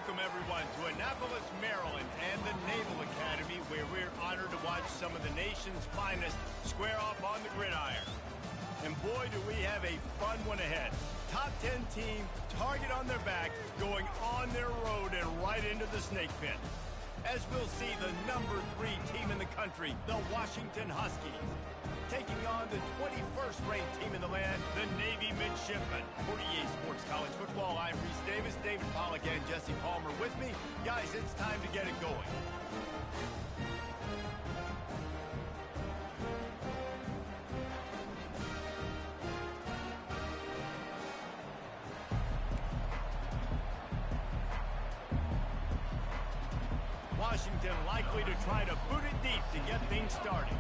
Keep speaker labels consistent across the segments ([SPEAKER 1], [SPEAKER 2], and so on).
[SPEAKER 1] Welcome, everyone, to Annapolis, Maryland, and the Naval Academy, where we're honored to watch some of the nation's finest square off on the gridiron. And boy, do we have a fun one ahead. Top 10 team, target on their back, going on their road and right into the snake pit. As we'll see, the number 3 team in the country, the Washington Huskies, taking on the 21st ranked team in the land, the Navy Midshipmen. For EA Sports College Football, I'm Reese Davis, David Pollack, and Jesse Palmer with me. Guys, it's time to get it going. Washington likely to try to boot it deep to get things started.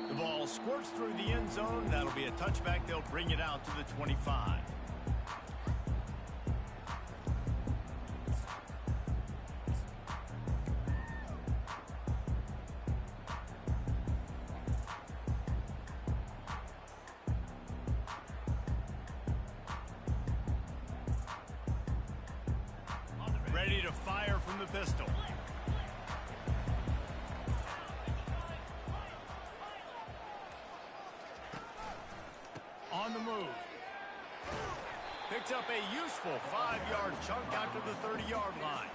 [SPEAKER 1] The ball squirts through the end zone. That'll be a touchback. They'll bring it out to the 25. Ready to fire from the pistol. On the move. Picks up a useful 5-yard chunk out to the 30-yard line.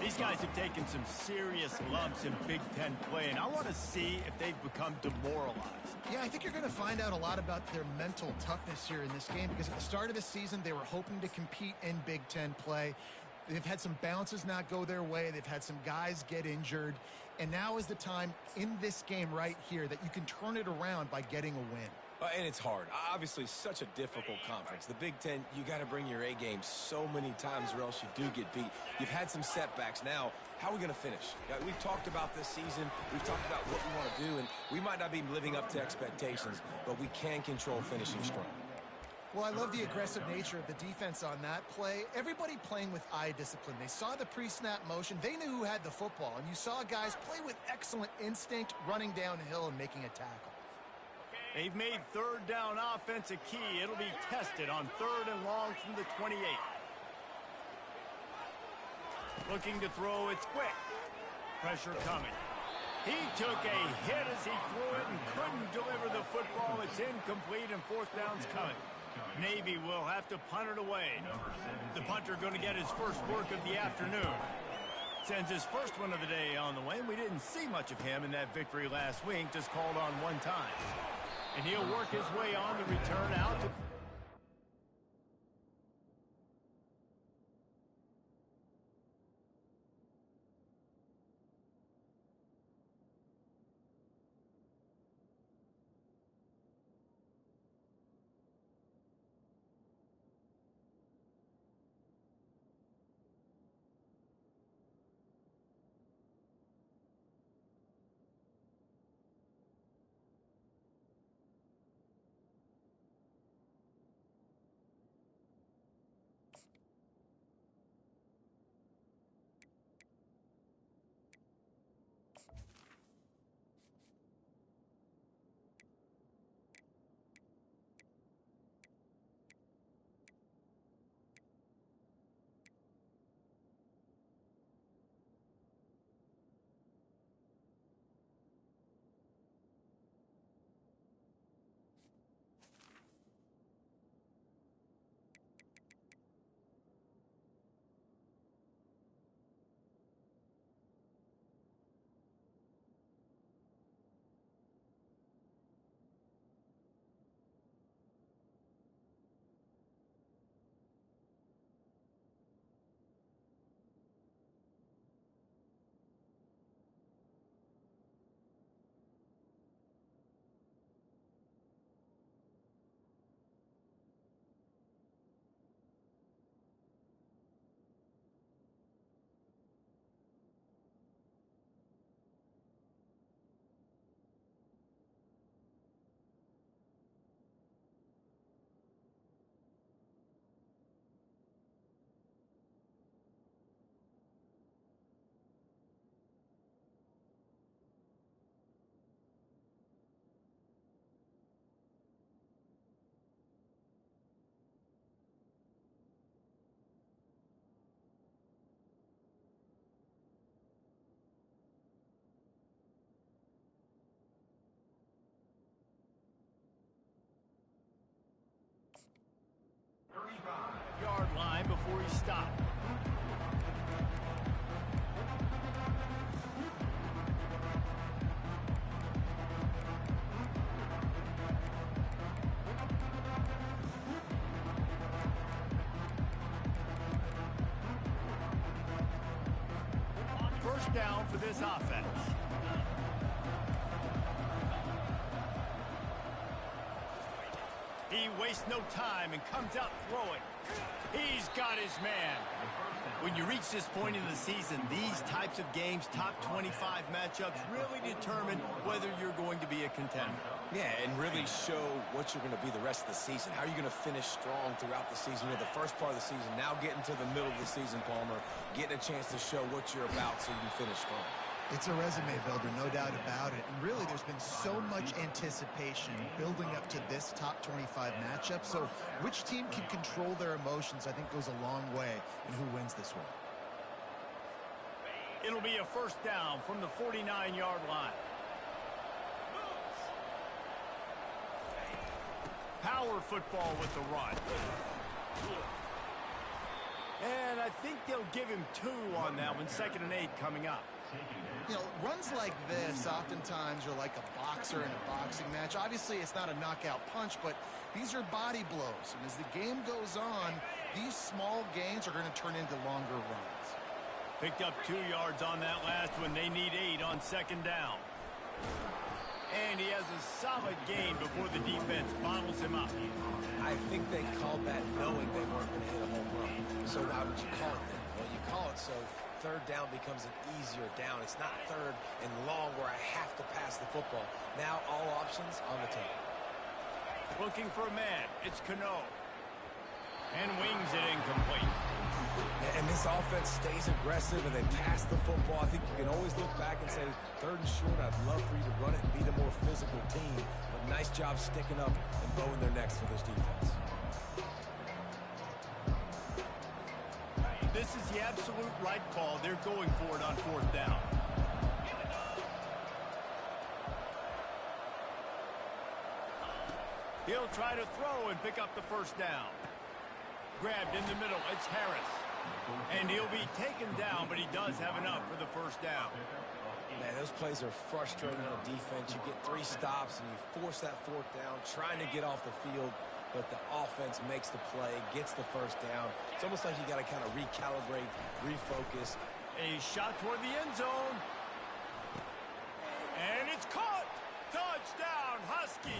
[SPEAKER 1] These guys have taken some serious lumps in Big Ten play, and I want to see if they've become demoralized.
[SPEAKER 2] Yeah, I think you're going to find out a lot about their mental toughness here in this game, because at the start of the season, they were hoping to compete in Big Ten play. They've had some bounces not go their way. They've had some guys get injured. And now is the time in this game right here that you can turn it around by getting a win.
[SPEAKER 3] And it's hard. Obviously, such a difficult conference. The Big Ten, you got to bring your A game so many times or else you do get beat. You've had some setbacks. Now, how are we going to finish? We've talked about this season. We've talked about what we want to do, and we might not be living up to expectations, but we can control finishing strong.
[SPEAKER 2] Well, I love the aggressive nature of the defense on that play. Everybody playing with eye discipline. They saw the pre-snap motion. They knew who had the football, and you saw guys play with excellent instinct, running downhill and making a tackle.
[SPEAKER 1] They've made third down offense a key. It'll be tested on 3rd and long from the 28. Looking to throw, it's quick. Pressure coming. He took a hit as he threw it and couldn't deliver the football. It's incomplete and 4th down's coming. Navy will have to punt it away. The punter going to get his first work of the afternoon. Sends his first one of the day on the way. We didn't see much of him in that victory last week, just called on one time. And he'll work his way on the return out to... stop. First down for this offense. He wastes no time and comes out throwing. He's got his man. When you reach this point in the season, these types of games, top 25 matchups, really determine whether you're going to be a contender.
[SPEAKER 3] Yeah, and really show what you're going to be the rest of the season. How are you going to finish strong throughout the season? You know, the first part of the season, now getting to the middle of the season, Palmer, getting a chance to show what you're about so you can finish strong.
[SPEAKER 2] It's a resume builder, no doubt about it. And really, there's been so much anticipation building up to this top 25 matchup. So which team can control their emotions, I think, goes a long way in who wins this one.
[SPEAKER 1] It'll be a first down from the 49-yard line. Power football with the run. And I think they'll give him 2 on that one. 2nd and 8 coming up.
[SPEAKER 2] You know, runs like this oftentimes are like a boxer in a boxing match. Obviously, it's not a knockout punch, but these are body blows. And as the game goes on, these small gains are going to turn into longer runs.
[SPEAKER 1] Picked up 2 yards on that last one. They need 8 on 2nd down. And he has a solid gain before the defense bottles him up.
[SPEAKER 3] I think they called that knowing they weren't going to hit a home run. So why would you call it then? Well, you call it so 3rd down becomes an easier down. It's not 3rd and long where I have to pass the football. Now all options on the table.
[SPEAKER 1] Looking for a man. It's Cano. And wings it incomplete.
[SPEAKER 3] And this offense stays aggressive and they pass the football. I think you can always look back and say, 3rd and short, I'd love for you to run it and beat a more physical team. But nice job sticking up and bowing their necks for this defense.
[SPEAKER 1] This is the absolute right call. They're going for it on 4th down. He'll try to throw and pick up the first down. Grabbed in the middle. It's Harris. And he'll be taken down, but he does have enough for the first down.
[SPEAKER 3] Man, those plays are frustrating on defense. You get 3 stops and you force that 4th down, trying to get off the field, but the offense makes the play, gets the first down. It's almost like you got to kind of recalibrate, refocus.
[SPEAKER 1] A shot toward the end zone. And it's caught. Touchdown, Huskies.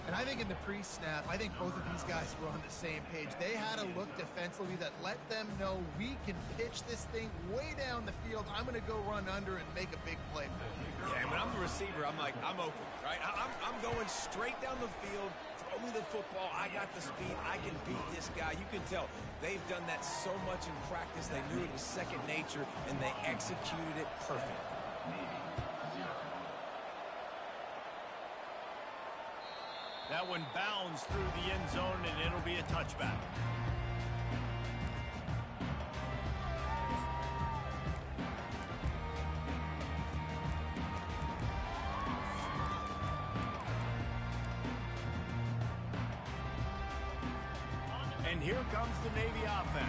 [SPEAKER 2] And I think in the pre-snap, I think both of these guys were on the same page. They had a look defensively that let them know we can pitch this thing way down the field. I'm going to go run under and make a big play for you.
[SPEAKER 3] Yeah, when I'm the receiver, I'm like, I'm open, right? I'm going straight down the field. Throw me the football. I got the speed. I can beat this guy. You can tell they've done that so much in practice. They knew it was second nature, and they executed it perfectly.
[SPEAKER 1] That one bounds through the end zone, and it'll be a touchback. And here comes the Navy offense.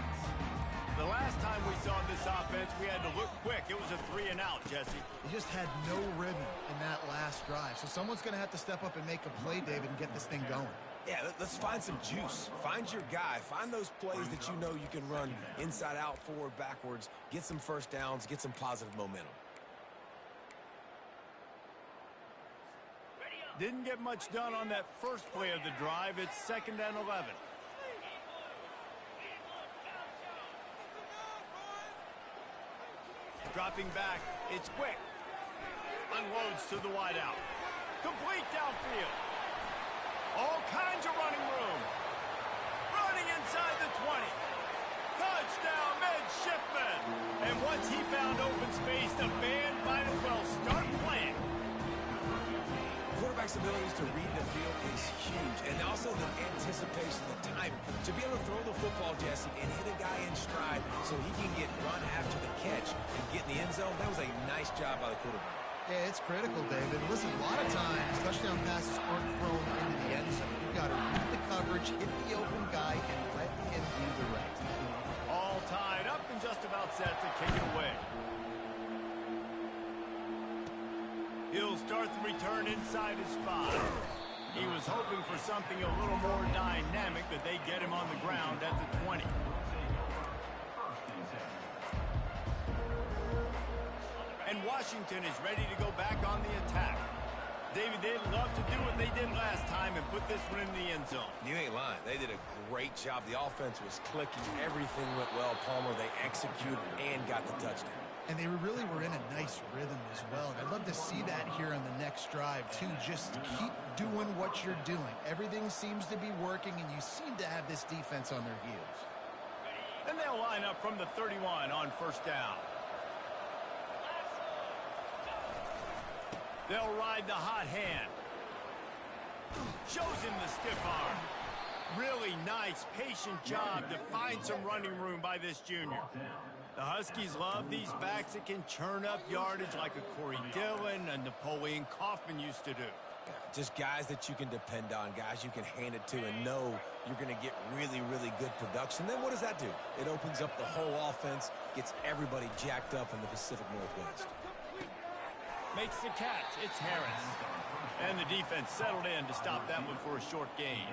[SPEAKER 1] The last time we saw this offense, we had to look quick. It was a 3-and-out, Jesse.
[SPEAKER 2] He just had no rhythm in that last drive. So someone's going to have to step up and make a play, David, and get this thing going.
[SPEAKER 3] Yeah, let's find some juice. Find your guy. Find those plays that you know you can run inside out, forward, backwards. Get some first downs. Get some positive momentum.
[SPEAKER 1] Didn't get much done on that first play of the drive. It's 2nd and 11. Dropping back, it's quick. Unloads to the wideout. Complete downfield. All kinds of running room. Running inside the 20. Touchdown, midshipman. And once he found open space, the band might as well start playing.
[SPEAKER 3] Quarterback's abilities to read the field is huge, and also the anticipation, the timing. To be able to throw the football, Jesse, and hit a guy in stride so he can get run after the catch and get in the end zone, that was a nice job by the quarterback.
[SPEAKER 2] Yeah, it's critical, David. Listen, a lot of times, touchdown passes aren't thrown into the end zone. You've got to read the coverage, hit the open guy, and let him do the rest.
[SPEAKER 1] All tied up and just about set to kick it away. He'll start the return inside his 5. He was hoping for something a little more dynamic, but they get him on the ground at the 20. And Washington is ready to go back on the attack. David, they'd love to do what they did last time and put this one in the end zone.
[SPEAKER 3] You ain't lying. They did a great job. The offense was clicking. Everything went well, Palmer. They executed and got the touchdown.
[SPEAKER 2] And they really were in a nice rhythm as well. And I'd love to see that here on the next drive, too. Just keep doing what you're doing. Everything seems to be working, and you seem to have this defense on their heels.
[SPEAKER 1] And they'll line up from the 31 on first down. They'll ride the hot hand. Shows him the stiff arm. Really nice, patient job to find some running room by this junior. The Huskies love these backs that can churn up yardage like a Corey Dillon and Napoleon Kaufman used to do.
[SPEAKER 3] Yeah, just guys that you can depend on, guys you can hand it to and know you're going to get really, really good production. Then what does that do? It opens up the whole offense, gets everybody jacked up in the Pacific Northwest.
[SPEAKER 1] Makes the catch. It's Harris. And the defense settled in to stop that one for a short gain.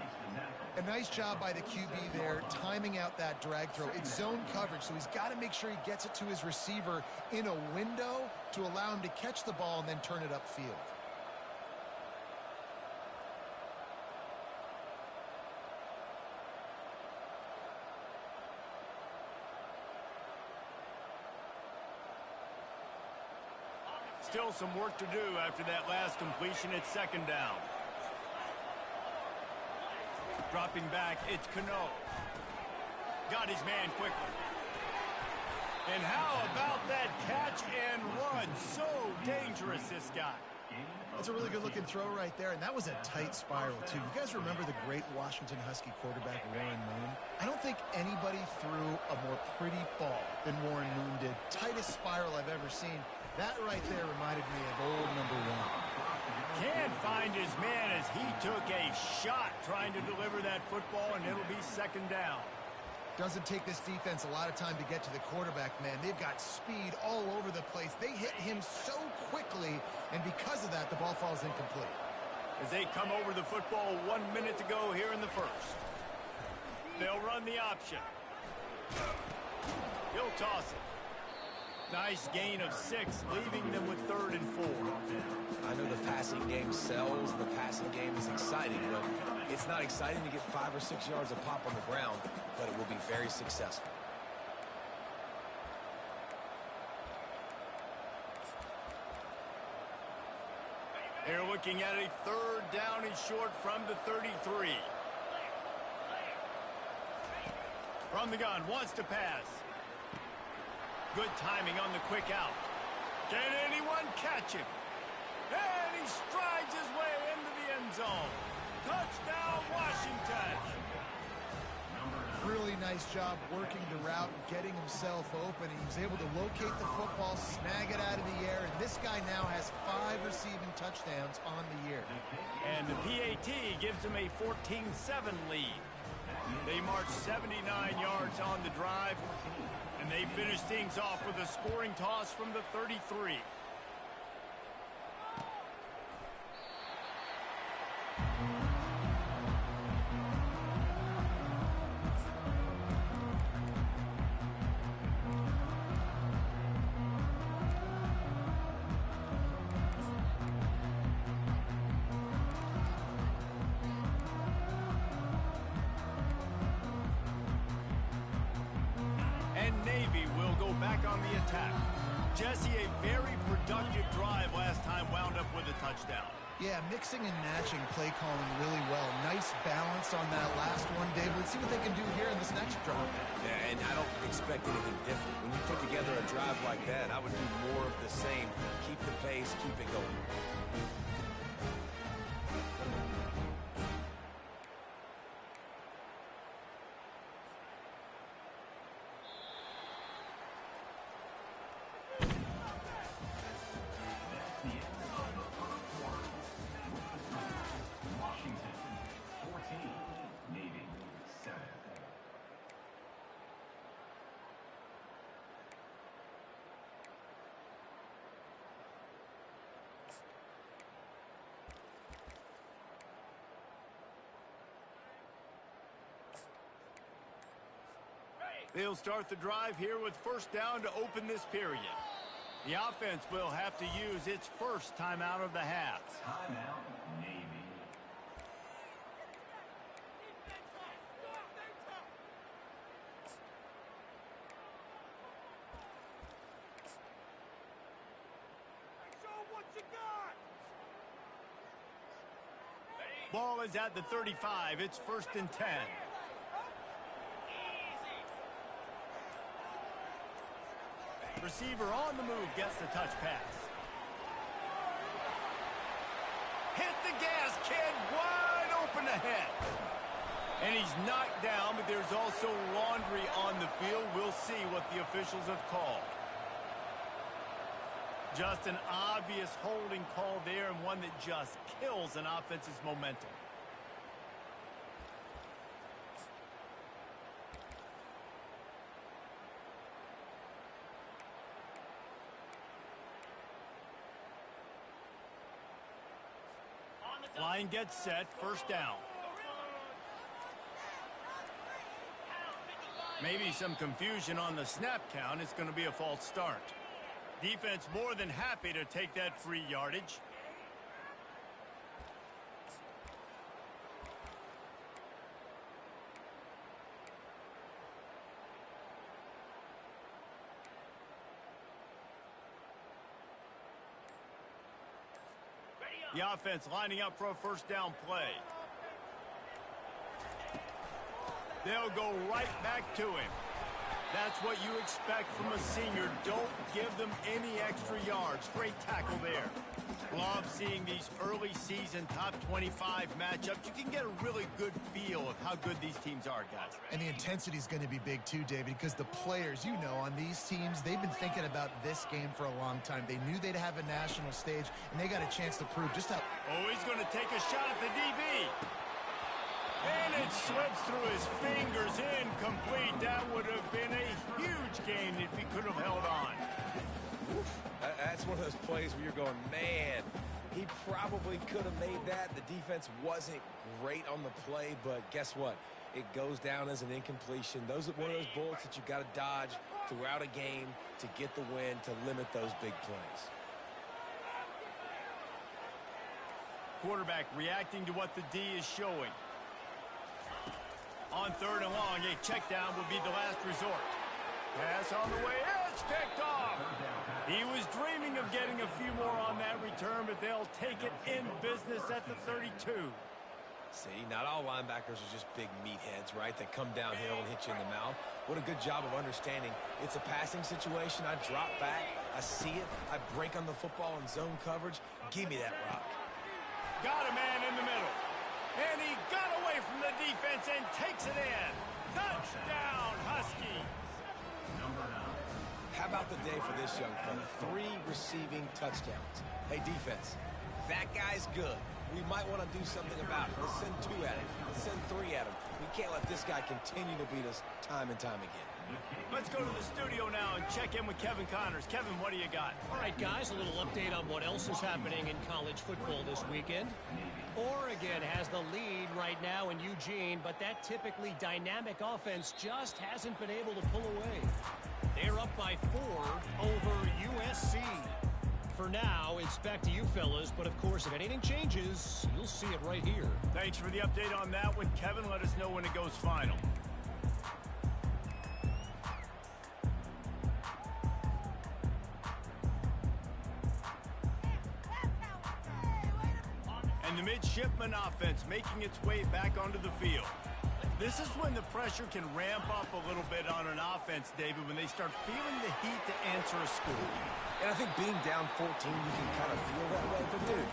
[SPEAKER 2] A nice job by the QB there, timing out that drag throw. It's zone coverage, so he's got to make sure he gets it to his receiver in a window to allow him to catch the ball and then turn it upfield.
[SPEAKER 1] Still some work to do after that last completion at second down. Dropping back, it's Cano. Got his man quickly. And how about that catch and run? So dangerous, this guy.
[SPEAKER 2] That's a really good-looking throw right there, and that was a tight spiral, too. You guys remember the great Washington Husky quarterback, Warren Moon? I don't think anybody threw a more pretty ball than Warren Moon did. Tightest spiral I've ever seen. That right there reminded me of old number 1.
[SPEAKER 1] Can't find his man as he took a shot trying to deliver that football, and it'll be second down.
[SPEAKER 2] Doesn't take this defense a lot of time to get to the quarterback, man. They've got speed all over the place. They hit him so quickly, and because of that, the ball falls incomplete.
[SPEAKER 1] As they come over the football, 1 minute to go here in the first. They'll run the option. He'll toss it. Nice gain of 6, leaving them with 3rd and 4.
[SPEAKER 3] I know the passing game sells, the passing game is exciting, but it's not exciting to get 5 or 6 yards of pop on the ground, but it will be very successful.
[SPEAKER 1] They're looking at a 3rd down and short from the 33. From the gun, wants to pass. Good timing on the quick out. Can anyone catch him? And he strides his way into the end zone. Touchdown, Washington.
[SPEAKER 2] Really nice job working the route and getting himself open. He was able to locate the football, snag it out of the air, and this guy now has 5 receiving touchdowns on the year.
[SPEAKER 1] And the PAT gives him a 14-7 lead. They march 79 yards on the drive, and they finish things off with a scoring toss from the 33. On the attack. Jesse, a very productive drive last time wound up with a touchdown.
[SPEAKER 2] Yeah, mixing and matching play calling really well. Nice balance on that last one, Dave. Let's see what they can do here in this next drive.
[SPEAKER 3] Yeah, and I don't expect anything different. When you put together a drive like that, I would do more of the same. Keep the pace, keep it going.
[SPEAKER 1] They'll start the drive here with first down to open this period. The offense will have to use its first timeout of the half.
[SPEAKER 4] Timeout, Navy.
[SPEAKER 1] Ball is at the 35. It's 1st and 10. Receiver on the move gets the touch pass. Hit the gas, kid. Wide open ahead. And he's knocked down, but there's also laundry on the field. We'll see what the officials have called. Just an obvious holding call there, and one that just kills an offense's momentum. Line gets set, first down. Maybe some confusion on the snap count. It's going to be a false start. Defense more than happy to take that free yardage. The offense lining up for a first down play. They'll go right back to him. That's what you expect from a senior. Don't give them any extra yards. Great tackle there. Love seeing these early season top 25 matchups. You can get a really good feel of how good these teams are, guys.
[SPEAKER 2] And the intensity is going to be big too, David, because the players, you know, on these teams, they've been thinking about this game for a long time. They knew they'd have a national stage, and they got a chance to prove just how...
[SPEAKER 1] Oh, he's going to take a shot at the DB. And it slips through his fingers, incomplete. That would have been a huge gain if he could have held on.
[SPEAKER 3] Oof. That's one of those plays where you're going, man, he probably could have made that. The defense wasn't great on the play, but guess what? It goes down as an incompletion. Those are one of those bullets that you've got to dodge throughout a game to get the win, to limit those big plays.
[SPEAKER 1] Quarterback reacting to what the D is showing. On 3rd and long, a check down will be the last resort. Pass on the way, it's picked off. He was dreaming of getting a few more on that return, but they'll take it in business at the 32.
[SPEAKER 3] See, not all linebackers are just big meatheads, right? That come downhill and hit you in the mouth. What a good job of understanding. It's a passing situation. I drop back. I see it. I break on the football in zone coverage. Give me that rock.
[SPEAKER 1] Got a man in the middle. And he got away from the defense and takes it in. Touchdown, Huskies.
[SPEAKER 3] How about the day for this young fella? 3 receiving touchdowns. Hey, defense, that guy's good. We might want to do something about it. Let's send 2 at him. Let's send 3 at him. We can't let this guy continue to beat us time and time again.
[SPEAKER 1] Let's go to the studio now and check in with Kevin Connors. Kevin, what do you got?
[SPEAKER 5] All right, guys, a little update on what else is happening in college football this weekend. Oregon has the lead right now in Eugene, but that typically dynamic offense just hasn't been able to pull away. They're up by 4 over USC. For now, it's back to you fellas, but of course, if anything changes, you'll see it right here.
[SPEAKER 1] Thanks for the update on that one, Kevin. Let us know when it goes final. And the midshipman offense making its way back onto the field. This is when the pressure can ramp up a little bit on an offense, David, when they start feeling the heat to answer a score.
[SPEAKER 3] And I think being down 14, you can kind of feel that way. But, dude,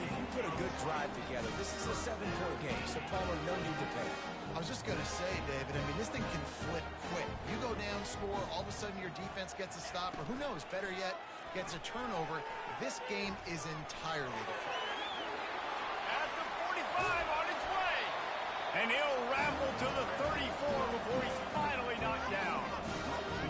[SPEAKER 3] if you put a good drive together, this is a 7-point game, so Palmer, no need to panic.
[SPEAKER 2] I was just going to say, David, I mean, this thing can flip quick. You go down, score, all of a sudden your defense gets a stop, or who knows, better yet, gets a turnover. This game is entirely different.
[SPEAKER 1] At the 45 on his way. And he'll ramble to the 34 before he's finally knocked down.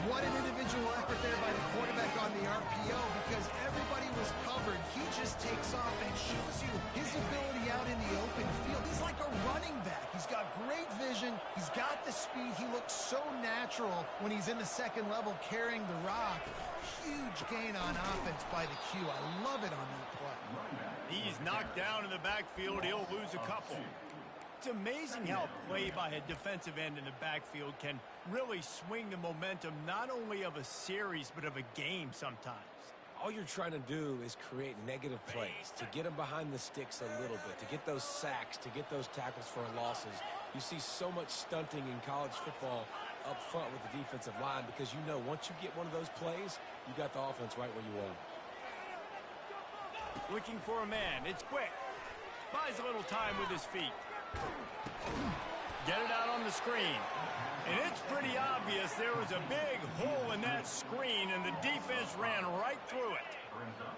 [SPEAKER 2] What an individual effort there by the quarterback on the RPO, because everybody was covered. He just takes off and shows you his ability out in the open field. He's like a running back. He's got great vision. He's got the speed. He looks so natural when He's in the second level carrying the rock. Huge gain on offense by the Q. I love it on that play.
[SPEAKER 1] He's knocked down in the backfield. He'll lose a couple. It's amazing how a play by a defensive end in the backfield can really swing the momentum not only of a series but of a game sometimes.
[SPEAKER 3] All you're trying to do is create negative plays, to get them behind the sticks a little bit, to get those sacks, to get those tackles for losses. You see so much stunting in college football up front with the defensive line because you know once you get one of those plays, you got the offense right where you want them.
[SPEAKER 1] Looking for a man. It's quick. Buys a little time with his feet. Get it out on the screen. And it's pretty obvious there was a big hole in that screen, and the defense ran right through it.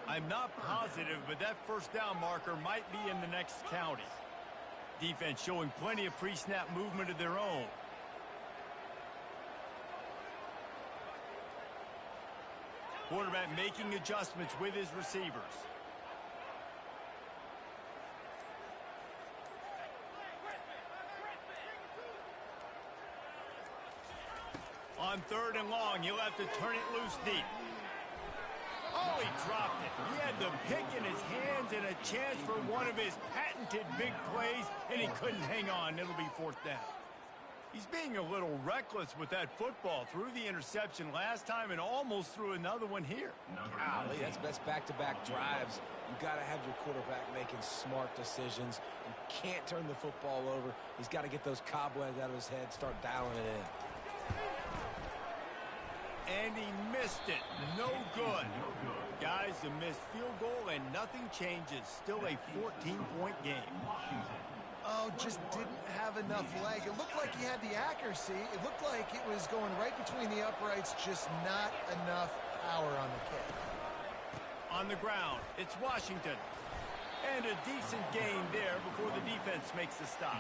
[SPEAKER 1] I'm not positive, but that first down marker might be in the next county. Defense showing plenty of pre-snap movement of their own. Quarterback making adjustments with his receivers. On 3rd and long, he'll have to turn it loose deep. Oh, he dropped it. He had the pick in his hands and a chance for one of his patented big plays, and he couldn't hang on. It'll be 4th down. He's being a little reckless with that football. Threw the interception last time and almost threw another one here.
[SPEAKER 3] Golly, that's back-to-back drives. You got to have your quarterback making smart decisions. You can't turn the football over. He's got to get those cobwebs out of his head, start dialing it in.
[SPEAKER 1] And he missed it. No good. Guys, a missed field goal and nothing changes. Still a 14-point game.
[SPEAKER 2] Oh, just didn't have enough leg. It looked like he had the accuracy. It looked like it was going right between the uprights, just not enough power on the kick.
[SPEAKER 1] On the ground, it's Washington. And a decent gain there before the defense makes the stop.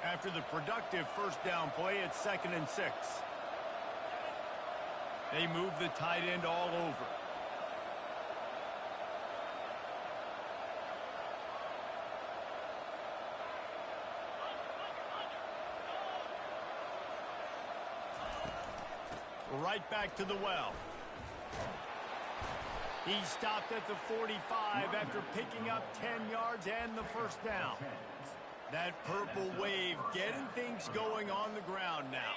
[SPEAKER 1] After the productive first down play, it's 2nd and 6. They move the tight end all over. Right back to the well. He stopped at the 45 after picking up 10 yards and the first down. That purple wave getting things going on the ground now.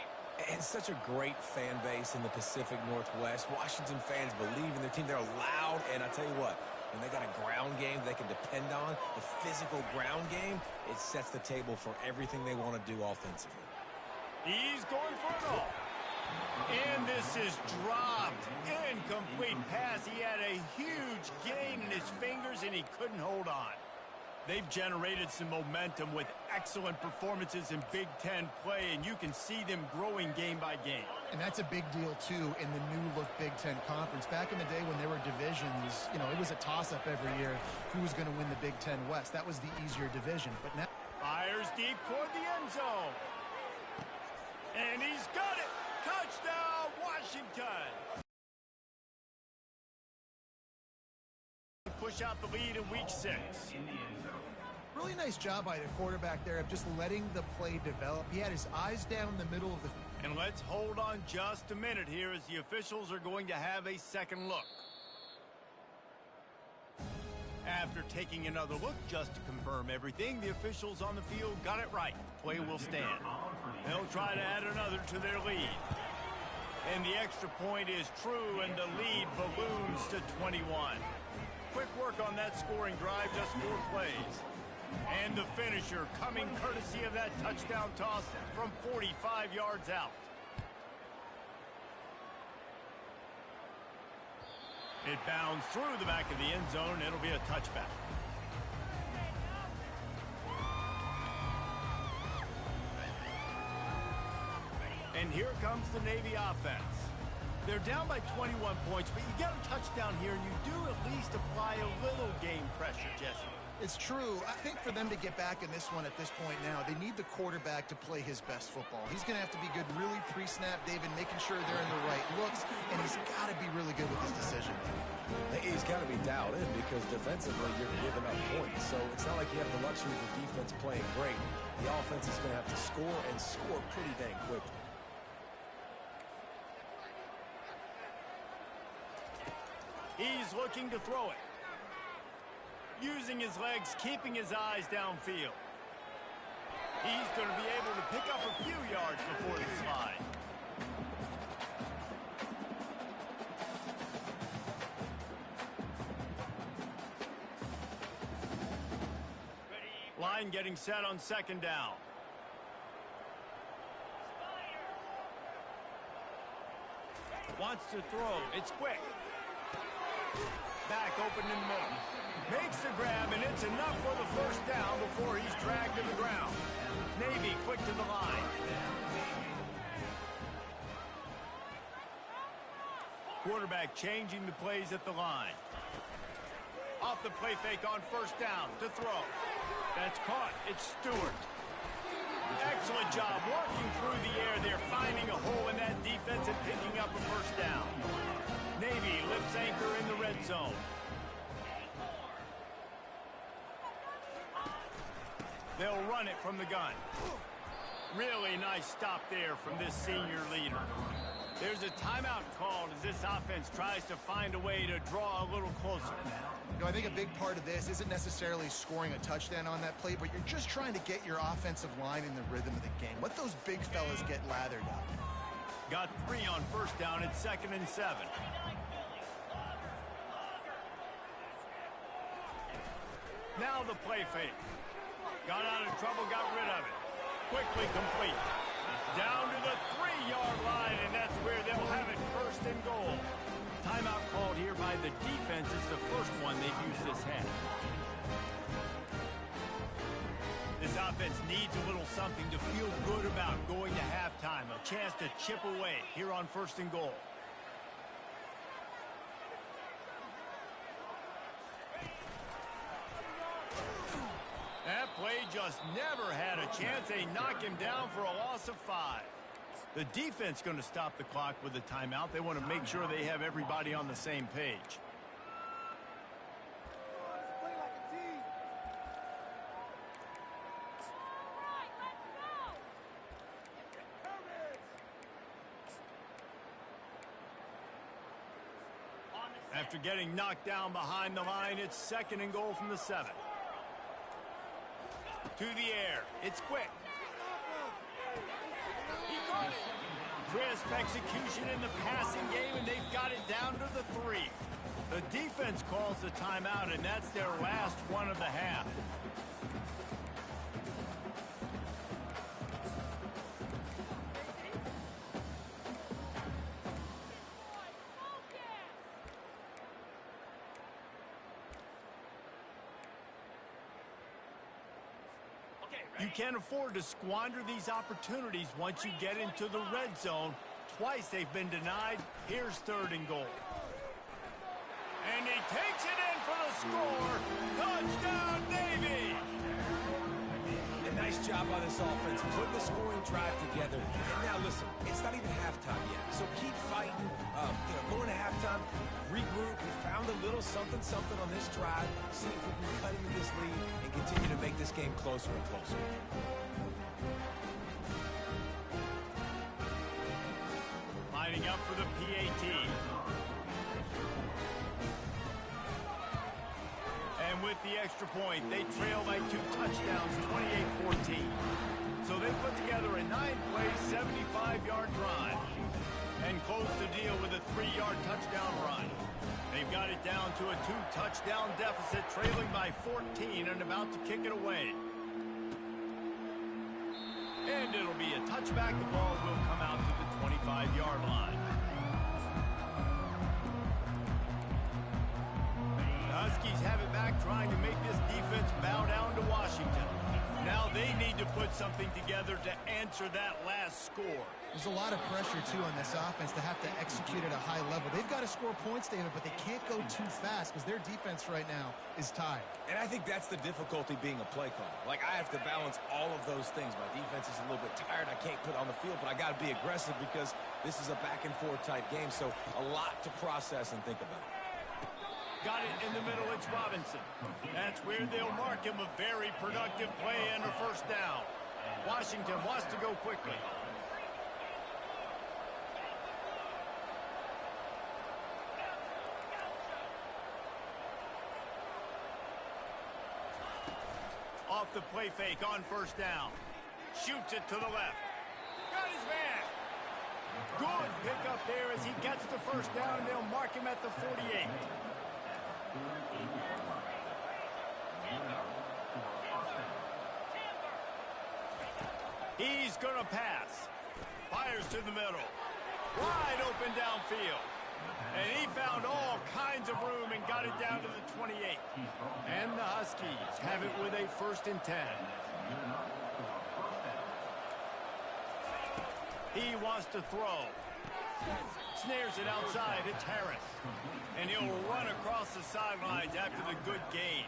[SPEAKER 3] And such a great fan base in the Pacific Northwest. Washington fans believe in their team. They're loud, and I tell you what, when they got a ground game they can depend on, the physical ground game, it sets the table for everything they want to do offensively.
[SPEAKER 1] He's going for it all. And this is dropped. Incomplete pass. He had a huge gain in his fingers, and he couldn't hold on. They've generated some momentum with excellent performances in Big Ten play, and you can see them growing game by game.
[SPEAKER 2] And that's a big deal, too, in the new-look Big Ten Conference. Back in the day when there were divisions, you know, it was a toss-up every year who was going to win the Big Ten West. That was the easier division. But now
[SPEAKER 1] fires deep toward the end zone. And he's got it. Touchdown, Washington. Push out the lead in week 6.
[SPEAKER 2] Really nice job by the quarterback there of just letting the play develop. He had his eyes down in the middle of the...
[SPEAKER 1] And let's hold on just a minute here as the officials are going to have a second look. After taking another look just to confirm everything, the officials on the field got it right. Play will stand. They'll try to add another to their lead. And the extra point is true, and the lead balloons to 21. Quick work on that scoring drive, just 4 plays. And the finisher coming courtesy of that touchdown toss from 45 yards out. It bounds through the back of the end zone. It'll be a touchback. And here comes the Navy offense. They're down by 21 points, but you get a touchdown here, and you do at least apply a little game pressure, Jesse.
[SPEAKER 2] It's true. I think for them to get back in this one at this point now, they need the quarterback to play his best football. He's going to have to be good really pre-snap, David, making sure they're in the right looks, and he's got to be really good with his decision.
[SPEAKER 3] He's got to be dialed in because defensively you're giving up points. So it's not like you have the luxury of the defense playing great. The offense is going to have to score and score pretty dang quickly.
[SPEAKER 1] He's looking to throw it. Using his legs, keeping his eyes downfield. He's going to be able to pick up a few yards before the slide. Line getting set on second down. Wants to throw. It's quick. Back open in the middle. Makes the grab, and it's enough for the first down before he's dragged to the ground. Navy quick to the line. Quarterback changing the plays at the line. Off the play fake on first down to throw. That's caught. It's Stewart. Excellent job working through the air there, finding a hole in that defense and picking up a first down. Navy lifts anchor in the red zone. They'll run it from the gun. Really nice stop there from this senior leader. There's a timeout called as this offense tries to find a way to draw a little closer.
[SPEAKER 2] You know, I think a big part of this isn't necessarily scoring a touchdown on that play, but you're just trying to get your offensive line in the rhythm of the game. Let those big fellas get lathered up.
[SPEAKER 1] Got 3 on first down at 2nd and 7. Now the play fake. Got out of trouble, got rid of it. Quickly complete. Down to the 3-yard line, and that's where they'll have it, 1st and goal. Timeout called here by the defense. It's the first one they've used this half. This offense needs a little something to feel good about going to halftime. A chance to chip away here on 1st and goal. That play just never had a chance. They knock him down for a loss of 5. The defense going to stop the clock with a timeout. They want to make sure they have everybody on the same page. After getting knocked down behind the line, it's 2nd and goal from the 7. To the air. It's quick. He caught it. Crisp execution in the passing game, and they've got it down to the 3. The defense calls the timeout, and that's their last one of the half. You can't afford to squander these opportunities once you get into the red zone. Twice they've been denied. Here's 3rd and goal. And he takes it in for the score. Touchdown, Navy!
[SPEAKER 3] A nice job by this offense, putting the scoring drive together. And now, listen, it's not even halftime yet, so keep fighting. Going to halftime, regroup. We found a little something on this drive. See if we can cut into this lead and continue to make this game closer and closer.
[SPEAKER 1] Lining up for the PAT. And with the extra point, they trail by 2 touchdowns, 28-14. So they put together a 9-play, 75-yard drive and close the deal with a 3-yard touchdown run. They've got it down to a 2-touchdown deficit, trailing by 14 and about to kick it away. And it'll be a touchback. The ball will come out to the 25-yard line. The Huskies have it back, trying to make this defense bow down to Washington. Now they need to put something together to answer that last score.
[SPEAKER 2] There's a lot of pressure, too, on this offense to have to execute at a high level. They've got to score points, David, but they can't go too fast because their defense right now is tired.
[SPEAKER 3] And I think that's the difficulty being a play caller. Like, I have to balance all of those things. My defense is a little bit tired. I can't put on the field, but I got to be aggressive because this is a back-and-forth type game, so a lot to process and think about.
[SPEAKER 1] Got it in the middle. It's Robinson. That's where they'll mark him. A very productive play and a first down. Washington wants to go quickly. Off the play fake on first down. Shoots it to the left. Got his man. Good pickup there as he gets the first down, and they'll mark him at the 48. He's going to pass. Fires to the middle. Wide open downfield. And he found all kinds of room and got it down to the 28. And the Huskies have it with a 1st and 10. He wants to throw. Snares it outside. It's Harris. And he'll run across the sidelines after the good gain.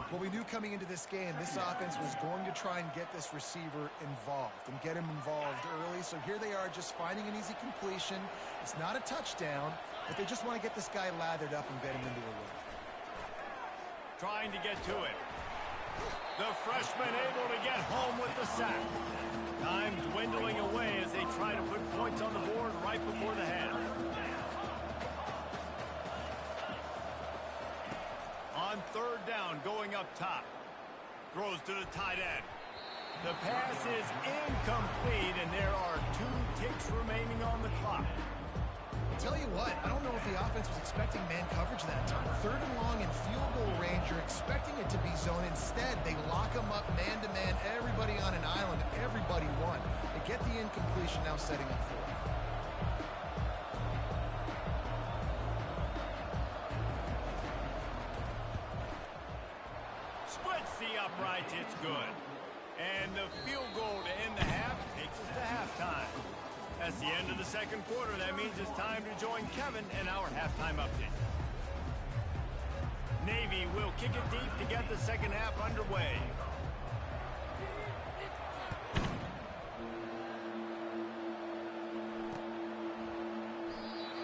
[SPEAKER 2] Well, we knew coming into this game, this offense was going to try and get this receiver involved and get him involved early. So here they are just finding an easy completion. It's not a touchdown, but they just want to get this guy lathered up and get him into a run.
[SPEAKER 1] Trying to get to it. The freshman able to get home with the sack. Time dwindling away as they try to put points on the board right before the half. On 3rd down, going up top. Throws to the tight end. The pass is incomplete, and there are 2 ticks remaining on the clock.
[SPEAKER 2] Tell you what, I don't know if the offense was expecting man coverage that time. 3rd and long in field goal range, you're expecting it to be zone. Instead, they lock them up man-to-man, everybody on an island, and everybody won. They get the incompletion, now setting up 4th.
[SPEAKER 1] Splits the uprights, it's good. And the field goal to end the half takes us to halftime. That's the end of the 2nd quarter. That means it's time to join Kevin in our halftime update. Navy will kick it deep to get the 2nd half underway.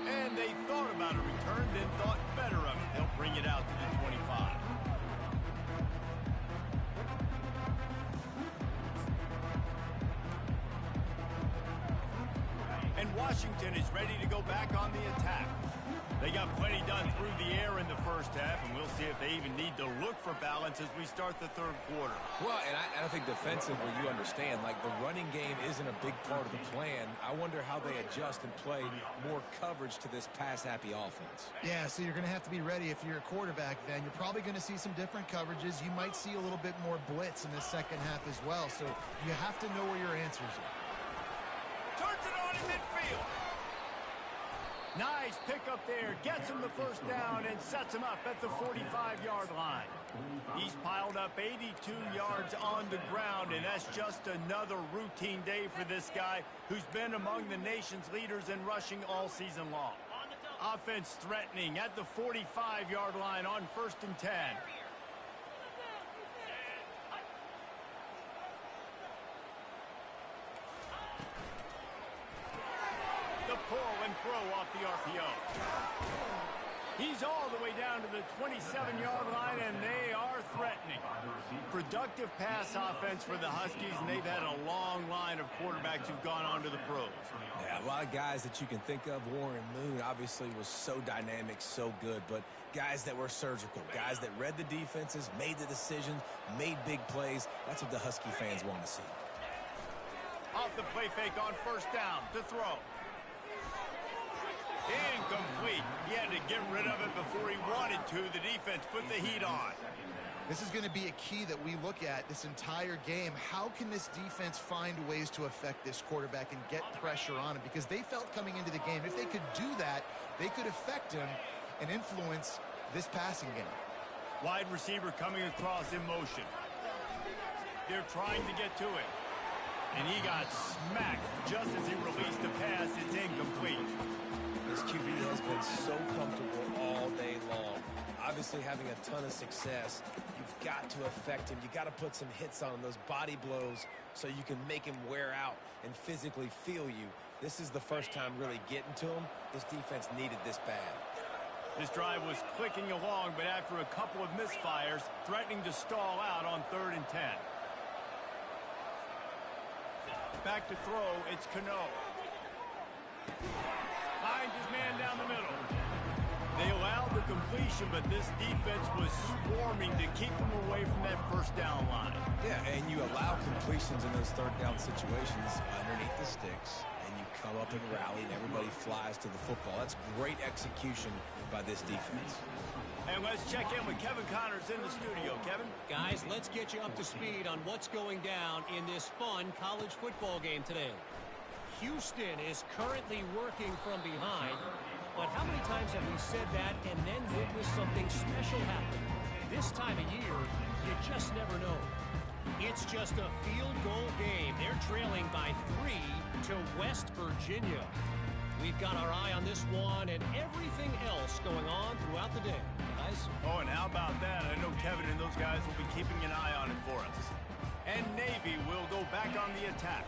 [SPEAKER 1] And they thought about a return, then thought better of it. They'll bring it out to the 25. And Washington is ready to go back on the attack. They got plenty done through the air in the 1st half, and we'll see if they even need to look for balance as we start the 3rd quarter.
[SPEAKER 3] Well, and I think defensively, you understand, like the running game isn't a big part of the plan. I wonder how they adjust and play more coverage to this pass-happy offense.
[SPEAKER 2] Yeah, so you're going to have to be ready if you're a quarterback then. You're probably going to see some different coverages. You might see a little bit more blitz in the 2nd half as well, so you have to know where your answers are.
[SPEAKER 1] Turns it on in midfield. Nice pickup there. Gets him the first down and sets him up at the 45-yard line. He's piled up 82 yards on the ground, and that's just another routine day for this guy who's been among the nation's leaders in rushing all season long. Offense threatening at the 45-yard line on 1st and 10. Pull and throw off the RPO. He's all the way down to the 27-yard line, and they are threatening. Productive pass offense for the Huskies, and they've had a long line of quarterbacks who've gone on to the pros.
[SPEAKER 3] Yeah, a lot of guys that you can think of. Warren Moon obviously was so dynamic, so good, but guys that were surgical, guys that read the defenses, made the decisions, made big plays. That's what the Husky fans want to see.
[SPEAKER 1] Off the play fake on 1st down to throw. Incomplete. He had to get rid of it before he wanted to. The defense put the heat on.
[SPEAKER 2] This is going to be a key that we look at this entire game. How can this defense find ways to affect this quarterback and get pressure on him? Because they felt coming into the game, if they could do that, they could affect him and influence this passing game.
[SPEAKER 1] Wide receiver coming across in motion. They're trying to get to it. And he got smacked just as he released the pass. It's incomplete.
[SPEAKER 3] This QB has been so comfortable all day long. Obviously having a ton of success. You've got to affect him. You got to put some hits on him, those body blows, so you can make him wear out and physically feel you. This is the first time really getting to him. This defense needed this bad.
[SPEAKER 1] This drive was clicking along, but after a couple of misfires, threatening to stall out on 3rd and 10. Back to throw, it's Cano. Finds his man down the middle. They allowed the completion, but this defense was swarming to keep them away from that first down line.
[SPEAKER 3] Yeah, and you allow completions in those 3rd down situations underneath the sticks, and you come up and rally, and everybody flies to the football. That's great execution by this defense.
[SPEAKER 1] And let's check in with Kevin Connors in the studio. Kevin?
[SPEAKER 5] Guys, let's get you up to speed on what's going down in this fun college football game today. Houston is currently working from behind, but how many times have we said that and then witnessed something special happen? This time of year, you just never know. It's just a field goal game. They're trailing by 3 to West Virginia. We've got our eye on this one and everything else going on throughout the day. Guys?
[SPEAKER 1] Oh, and how about that? I know Kevin and those guys will be keeping an eye on it for us. And Navy will go back on the attack.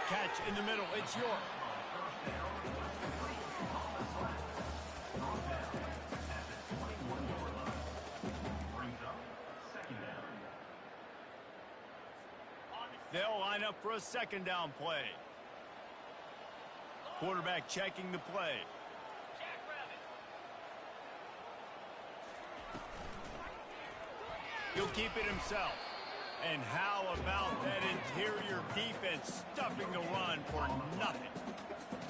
[SPEAKER 1] Catch in the middle. It's York. They'll line up for a 2nd down play. Quarterback checking the play. He'll keep it himself. And how about that interior defense stuffing the run for nothing?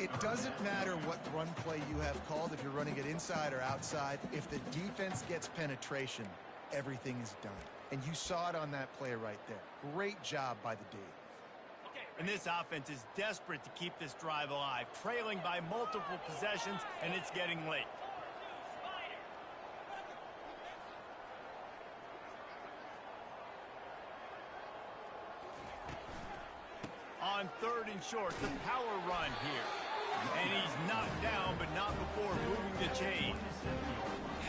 [SPEAKER 2] It doesn't matter what run play you have called, if you're running it inside or outside. If the defense gets penetration, everything is done. And you saw it on that play right there. Great job by the D.
[SPEAKER 1] And this offense is desperate to keep this drive alive, trailing by multiple possessions, and it's getting late. On 3rd and short, the power run here. And he's knocked down, but not before moving the chains.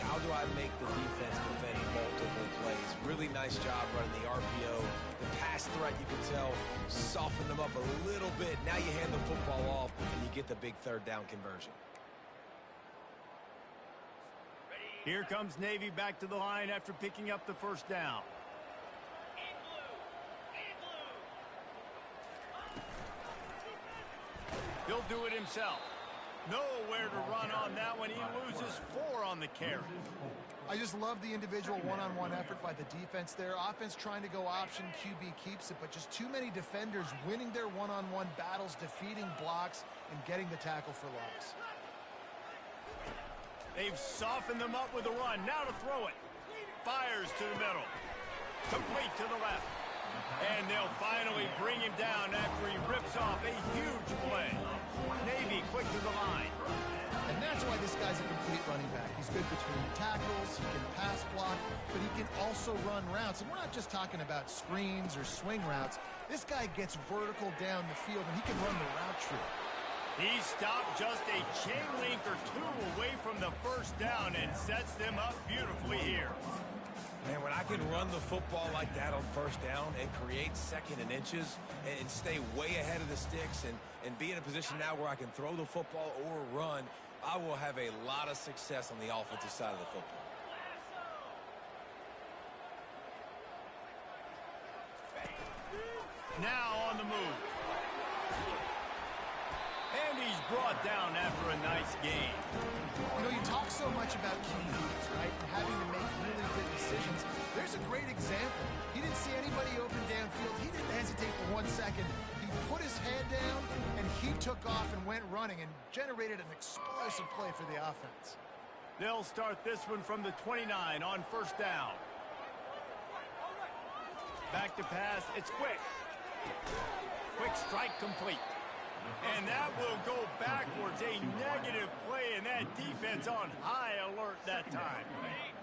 [SPEAKER 3] How do I make the defense defend multiple plays? Really nice job running the RPO. The pass threat, you can tell, soften them up a little bit. Now you hand the football off, and you get the big 3rd down conversion.
[SPEAKER 1] Here comes Navy back to the line after picking up the 1st down. He'll do it himself. Nowhere to run on that one. He loses 4 on the carry.
[SPEAKER 2] I just love the individual one-on-one effort by the defense there. Offense trying to go option, QB keeps it, but just too many defenders winning their one-on-one battles, defeating blocks, and getting the tackle for loss.
[SPEAKER 1] They've softened them up with a run. Now to throw it. Fires to the middle. Complete to the left. And they'll finally bring him down after he rips off a huge play. Navy quick to the line.
[SPEAKER 2] And that's why this guy's a complete running back. He's good between tackles, he can pass block, but he can also run routes. And we're not just talking about screens or swing routes. This guy gets vertical down the field, and he can run the route tree.
[SPEAKER 1] He stopped just a chain link or 2 away from the 1st down and sets them up beautifully here.
[SPEAKER 3] Man, when I can run the football like that on 1st down and create 2nd and inches and stay way ahead of the sticks and be in a position now where I can throw the football or run, I will have a lot of success on the offensive side of the football.
[SPEAKER 1] Now on the move. And he's brought down after a nice game.
[SPEAKER 2] You know, you talk so much about QBs, right? And having to make really good decisions. There's a great example. He didn't see anybody open downfield. He didn't hesitate for 1 second. He put his head down, and he took off and went running and generated an explosive play for the offense.
[SPEAKER 1] They'll start this one from the 29 on 1st down. Back to pass. It's quick. Quick strike complete. And that will go backwards. A negative play, and that defense on high alert that time.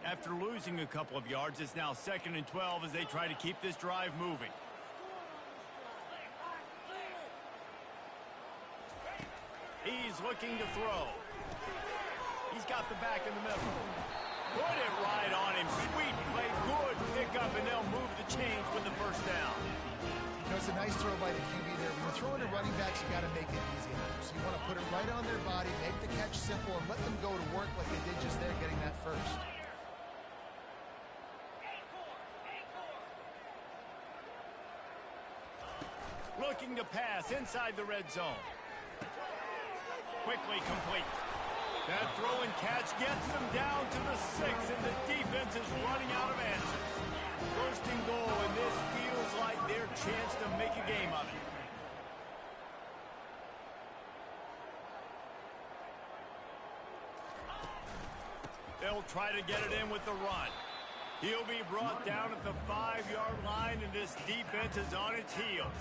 [SPEAKER 1] After losing a couple of yards, it's now 2nd and 12 as they try to keep this drive moving. He's looking to throw. He's got the back in the middle. Put it right on him. Sweet play, good pickup, and they'll move the chains with the first down.
[SPEAKER 2] You know, it's a nice throw by the QB there. When you're throwing to running backs, you got to make it easy on them. So you want to put it right on their body, make the catch simple, and let them go to work like they did just there, getting that first.
[SPEAKER 1] Looking to pass inside the red zone. Quickly complete. That throw and catch gets them down to the 6, and the defense is running out of answers. 1st and goal, and this feels like their chance to make a game of it. They'll try to get it in with the run. He'll be brought down at the 5-yard line, and this defense is on its heels.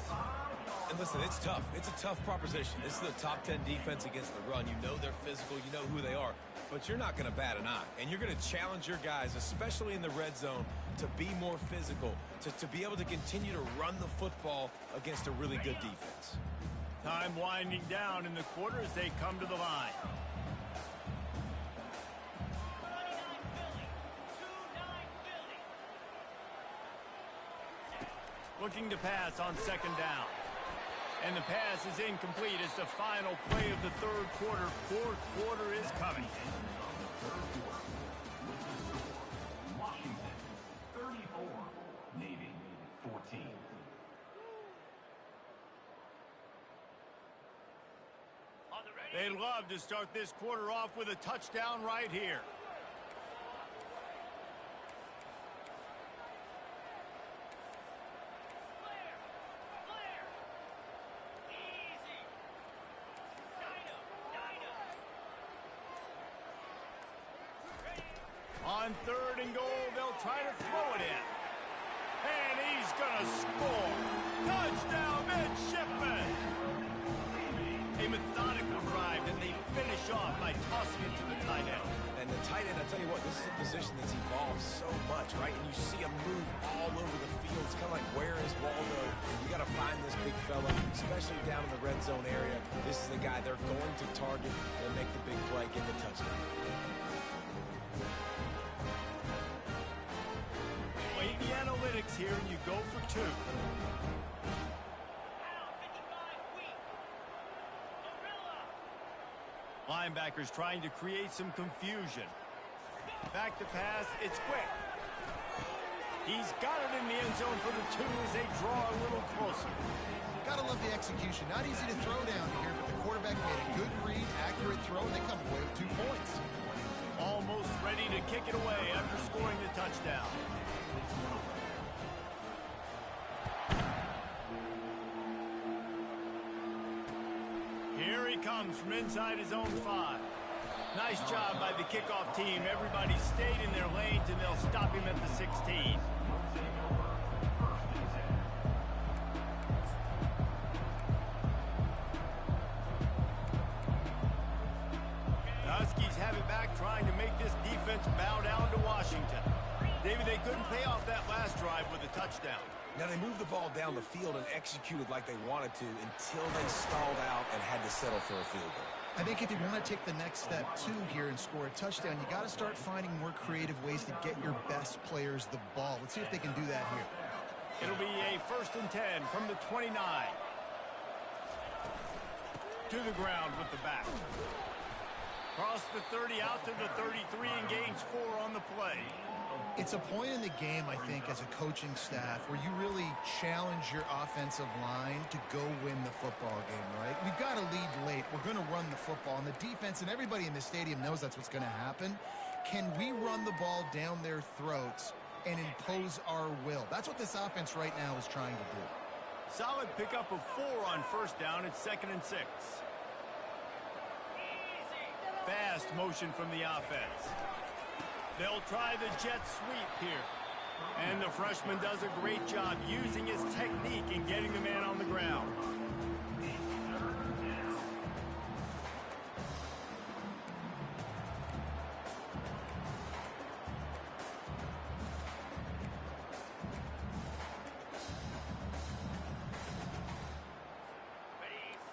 [SPEAKER 3] And listen, it's tough. It's a tough proposition. This is the top 10 defense against the run. You know they're physical. You know who they are. But you're not going to bat an eye. And you're going to challenge your guys, especially in the red zone, to be more physical, to be able to continue to run the football against a really good defense.
[SPEAKER 1] Time winding down in the quarter as they come to the line. Looking to pass on 2nd down. And the pass is incomplete as the final play of the 3rd quarter. 4th quarter is coming.
[SPEAKER 4] Washington, 34. Navy, 14.
[SPEAKER 1] They'd love to start this quarter off with a touchdown right here. On 3rd and goal, they'll try to throw it in. And he's going to score. Touchdown, midshipman. A methodical drive, and they finish off by tossing it to the tight end.
[SPEAKER 3] And the tight end, I tell you what, this is a position that's evolved so much, right? And you see him move all over the field. It's kind of like, where is Waldo? You got to find this big fella, especially down in the red zone area. This is the guy they're going to target and make the big play, get the touchdown.
[SPEAKER 1] Play the analytics here, and you go for 2. Linebackers trying to create some confusion. Back to pass, it's quick. He's got it in the end zone for the 2 as they draw a little closer.
[SPEAKER 2] Gotta love the execution. Not easy to throw down here, but the quarterback made a good read, accurate throw, and they come away with 2 points.
[SPEAKER 1] Almost ready to kick it away after scoring the touchdown. Here he comes from inside his own 5. Nice job by the kickoff team. Everybody stayed in their lanes, and they'll stop him at the 16. Huskies have it back, trying to make this defense bow down to Washington. David, they couldn't pay off that last drive with a touchdown.
[SPEAKER 3] Now, they moved the ball down the field and executed like they wanted to until they stalled out and had to settle for a field goal.
[SPEAKER 2] I think if you want to take the next step, too, here and score a touchdown, you got to start finding more creative ways to get your best players the ball. Let's see if they can do that here.
[SPEAKER 1] It'll be a 1st and 10 from the 29. To the ground with the back. Cross the 30 out to the 33 and gains 4 on the play.
[SPEAKER 2] It's a point in the game, I think, as a coaching staff where you really challenge your offensive line to go win the football game, right? We've got to lead late. We're going to run the football, and the defense and everybody in the stadium knows that's what's going to happen. Can we run the ball down their throats and impose our will? That's what this offense right now is trying to do.
[SPEAKER 1] Solid pickup of 4 on 1st down. It's 2nd and 6. Fast motion from the offense. They'll try the jet sweep here. And the freshman does a great job using his technique and getting the man on the ground.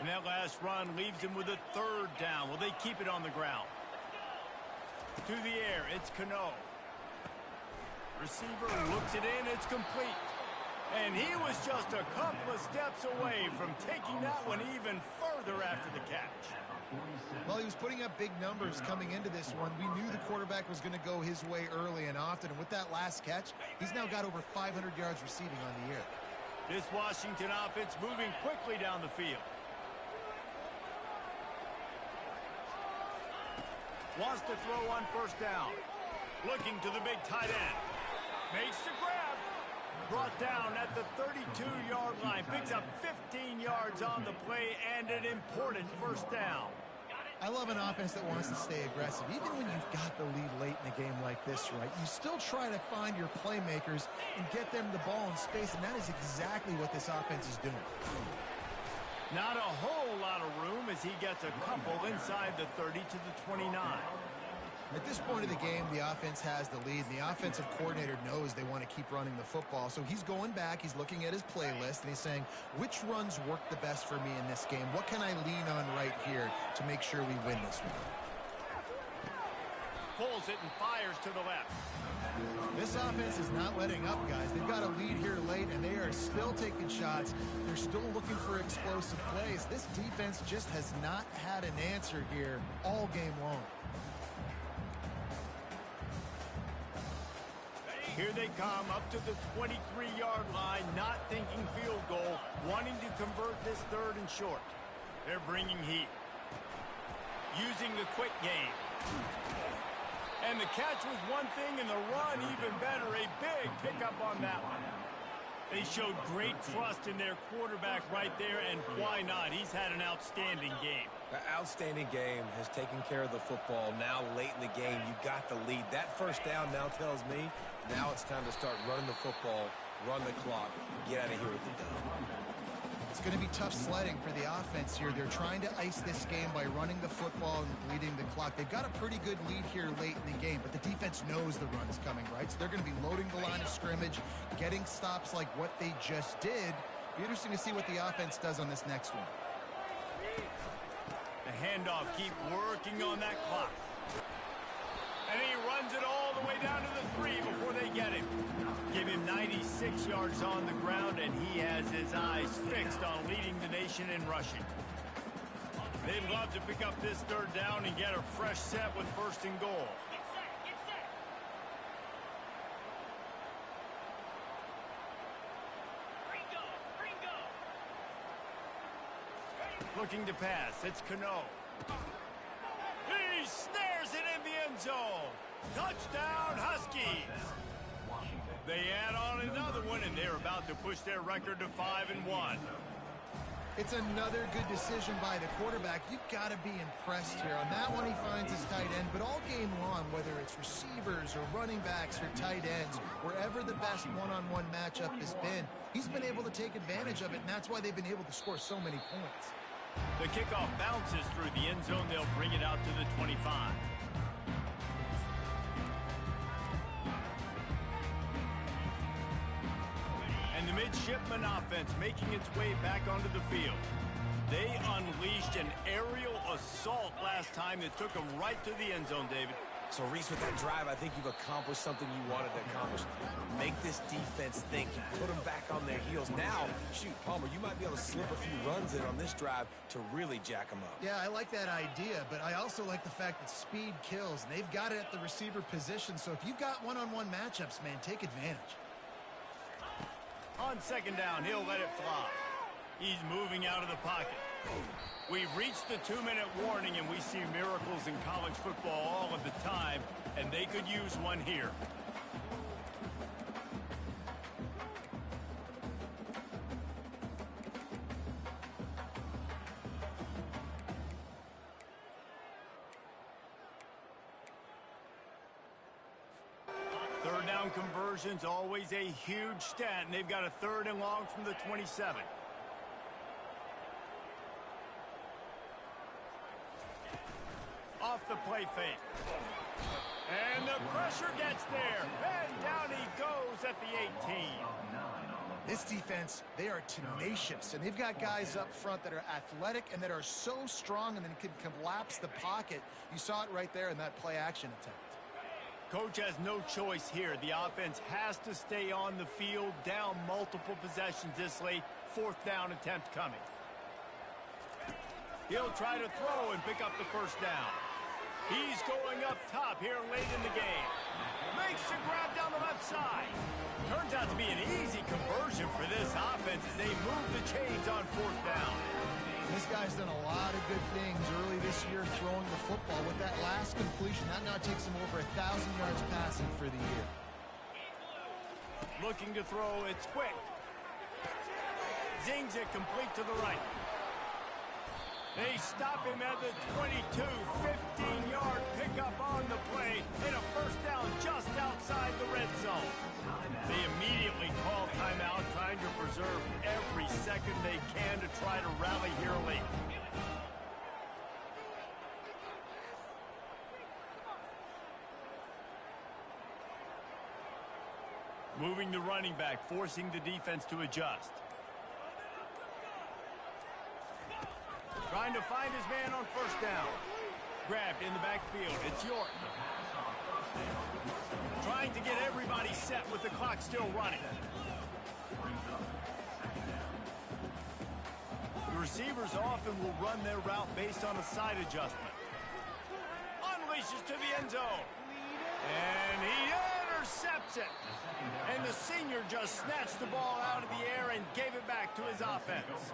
[SPEAKER 1] And that last run leaves him with a third down. Will they keep it on the ground? To the air, it's Cano. Receiver looks it in, it's complete. And he was just a couple of steps away from taking that one even further after the catch.
[SPEAKER 2] Well, he was putting up big numbers coming into this one. We knew the quarterback was going to go his way early and often. And with that last catch, he's now got over 500 yards receiving on the year.
[SPEAKER 1] This Washington offense moving quickly down the field. Wants to throw on first down. Looking to the big tight end. Makes the grab. Brought down at the 32-yard line. Picks up 15 yards on the play and an important first down.
[SPEAKER 2] I love an offense that wants to stay aggressive. Even when you've got the lead late in a game like this, right, you still try to find your playmakers and get them the ball in space, and that is exactly what this offense is doing.
[SPEAKER 1] Not a whole lot of room as he gets a couple inside the 30 to the 29.
[SPEAKER 2] At this point of the game, the offense has the lead, and the offensive coordinator knows they want to keep running the football. So he's going back, he's looking at his playlist, and he's saying, which runs work the best for me in this game? What can I lean on right here to make sure we win this one?
[SPEAKER 1] Pulls it and fires to the left.
[SPEAKER 2] This offense is not letting up, guys. They've got a lead here late, and they are still taking shots. They're still looking for explosive plays. This defense just has not had an answer here all game long.
[SPEAKER 1] Here they come up to the 23-yard line, not thinking field goal, wanting to convert this third and short. They're bringing heat. Using the quick game. And the catch was one thing, and the run even better. A big pickup on that one. They showed great trust in their quarterback right there, and why not? He's had an outstanding game.
[SPEAKER 3] An outstanding game, has taken care of the football. Now late in the game, you got the lead. That first down now tells me now it's time to start running the football, run the clock, get out of here with the dub.
[SPEAKER 2] It's going to be tough sledding for the offense here. They're trying to ice this game by running the football and bleeding the clock. They've got a pretty good lead here late in the game, but the defense knows the run is coming, right? So they're going to be loading the line of scrimmage, getting stops like what they just did. Be interesting to see what the offense does on this next one.
[SPEAKER 1] The handoff, keep working on that clock. And he runs it all the way down to the 3 before they get him. Give him 96 yards on the ground, and he has his eyes fixed on leading the nation in rushing. They'd love to pick up this third down and get a fresh set with first and goal. Looking to pass, it's Cano. He snares it in the end zone. Touchdown, Huskies. They add on another one, and they're about to push their record to 5-1.
[SPEAKER 2] It's another good decision by the quarterback. You've got to be impressed here. On that one, he finds his tight end, but all game long, whether it's receivers or running backs or tight ends, wherever the best one-on-one matchup has been, he's been able to take advantage of it, and that's why they've been able to score so many points.
[SPEAKER 1] The kickoff bounces through the end zone. They'll bring it out to the 25. And the midshipman offense making its way back onto the field. They unleashed an aerial assault last time that took them right to the end zone, David.
[SPEAKER 3] So, Reese, with that drive, I think you've accomplished something you wanted to accomplish. Make this defense think. You put them back on their heels. Now, shoot, Palmer, you might be able to slip a few runs in on this drive to really jack them up.
[SPEAKER 2] Yeah, I like that idea, but I also like the fact that speed kills. And they've got it at the receiver position, so if you've got one-on-one matchups, man, take advantage.
[SPEAKER 1] On second down, he'll let it fly. He's moving out of the pocket. We've reached the 2-minute warning, and we see miracles in college football all of the time, and they could use one here. Third down conversions, always a huge stat, and they've got a 3rd and long from the 27. Off the play fake. And the pressure gets there. And down he goes at the 18.
[SPEAKER 2] This defense, they are tenacious, and they've got guys up front that are athletic and that are so strong and then can collapse the pocket. You saw it right there in that play-action attempt.
[SPEAKER 1] Coach has no choice here. The offense has to stay on the field, down multiple possessions this late. 4th down attempt coming. He'll try to throw and pick up the first down. He's going up top here late in the game. Makes the grab down the left side. Turns out to be an easy conversion for this offense as they move the chains on 4th down.
[SPEAKER 2] This guy's done a lot of good things early this year throwing the football. With that last completion, that now takes him over 1,000 yards passing for the year.
[SPEAKER 1] Looking to throw, it's quick. Zings it complete to the right. They stop him at the 22, 15-yard pickup on the play, and a first down just outside the red zone. They immediately call timeout, trying to preserve every second they can to try to rally here late. Moving the running back, forcing the defense to adjust. Trying to find his man on first down. Grabbed in the backfield. It's York. Trying to get everybody set with the clock still running. The receivers often will run their route based on a side adjustment. Unleashes to the end zone. And he intercepts it. And the senior just snatched the ball out of the air and gave it back to his offense.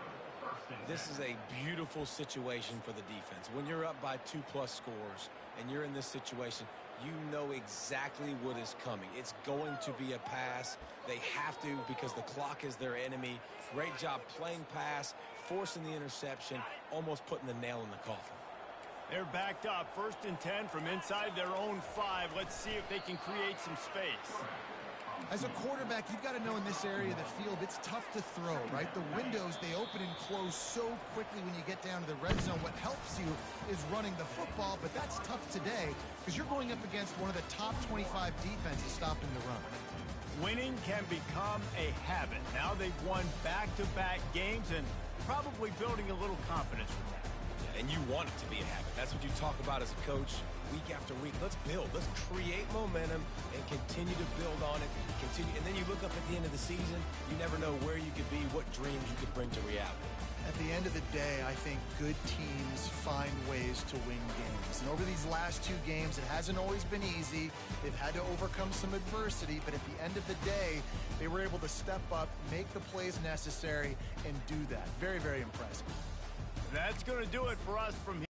[SPEAKER 3] This is a beautiful situation for the defense. When you're up by 2+ scores and you're in this situation, you know exactly what is coming. It's going to be a pass. They have to because the clock is their enemy. Great job playing pass, forcing the interception, almost putting the nail in the coffin.
[SPEAKER 1] They're backed up. 1st and 10 from inside their own 5. Let's see if they can create some space.
[SPEAKER 2] As a quarterback, you've got to know in this area of the field, it's tough to throw, right? The windows, they open and close so quickly when you get down to the red zone. What helps you is running the football, but that's tough today because you're going up against one of the top 25 defenses stopping the run.
[SPEAKER 1] Winning can become a habit. Now they've won back-to-back games and probably building a little confidence from that.
[SPEAKER 3] And you want it to be a habit. That's what you talk about as a coach week after week. Let's build. Let's create momentum and continue to build on it. And then you look up at the end of the season, you never know where you could be, what dreams you could bring to reality.
[SPEAKER 2] At the end of the day, I think good teams find ways to win games. And over these last 2 games, it hasn't always been easy. They've had to overcome some adversity, but at the end of the day, they were able to step up, make the plays necessary, and do that. Very, very impressive.
[SPEAKER 1] That's going to do it for us from here.